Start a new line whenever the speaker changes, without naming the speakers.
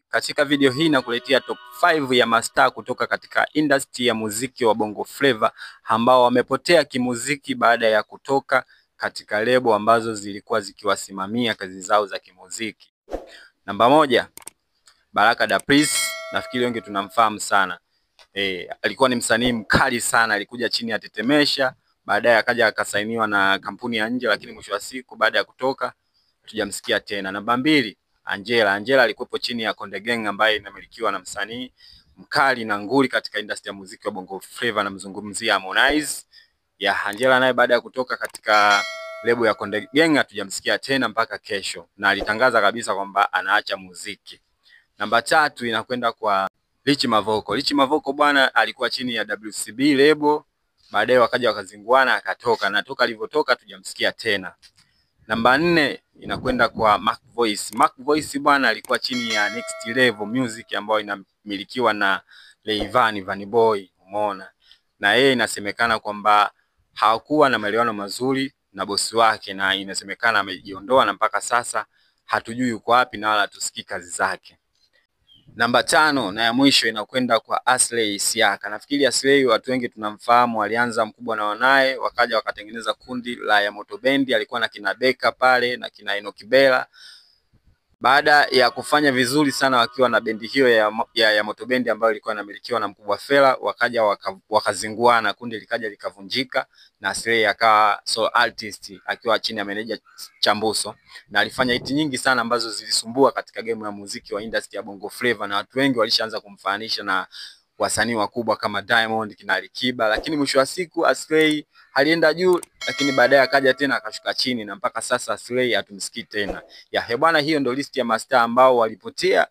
Katika video hii nakuletea top 5 ya mastaa kutoka katika industry ya muziki wa Bongo Flava ambao wamepotea kimuziki baada ya kutoka katika lebo ambazo zilikuwa zikiwasimamia kazi zao za kimuziki. Namba 1, Baraka da Prince, nafikiri wengi tunamfahamu sana. Alikuwa ni msanii mkali sana, alikuja chini ya Tetemesha, baadaye akaja akasainiwa na kampuni ya nje, lakini mwisho wa siku baada ya kutoka hatujamsikia tena. Namba 2, Angela alikuwa chini ya Konde Gang ambaye inamilikiwa na msanii mkali na nguli katika industry ya muziki wa Bongo Flava, na mzungumzia Harmonize. Angela naye baada ya kutoka katika lebo ya Konde Gang hatujamsikia tena mpaka kesho, na alitangaza kabisa kwamba anaacha muziki. Namba 3 inakwenda kwa Rich Mavoko. Rich Mavoko bwana alikuwa chini ya WCB lebo, baadaye wakaja wakazinguana akatoka, na toka alivyotoka hatujamsikia tena. Namba 4 inakwenda kwa Mac Voice. Mac Voice bwana alikuwa chini ya Next Level Music ambayo inamilikiwa na Rayvanny Vanny Boy, umeona. Na yeye inasemekana kwamba hakuwa na maelewano mazuri na bosi wake, na inasemekana amejiondoa na mpaka sasa hatujui yuko wapi na wala tusikii kazi zake. Namba 5 na ya mwisho inakwenda kwa Aslay Siaka. Nafikiri Aslay watu wengi tunamfahamu, alianza Mkubwa na Wanae, wakaja wakatengeneza kundi la Yamoto Bendi, alikuwa na kina Beka pale na kina Enoki Bella. Baada ya kufanya vizuri sana wakiwa na bendi hiyo ya Yamoto Bendi ambayo ilikuwa inamilikiwa na Mkubwa Fella, wakaja wakazinguana, kundi likaja likavunjika na Aslay akawa solo artist akiwa chini ya meneja Chambuso, na alifanya hiti nyingi sana ambazo zilisumbua katika game ya muziki wa industry ya Bongo Flava, na watu wengi walishaanza kumfananisha na wasanii wakubwa kama Diamond, kina Alikiba, lakini mwisho wa siku Aslay alienda juu, lakini baadaye akaja tena akashuka chini, na mpaka sasa Aslay hatumsikii tena. Bwana, hiyo ndio list ya mastaa ambao walipotea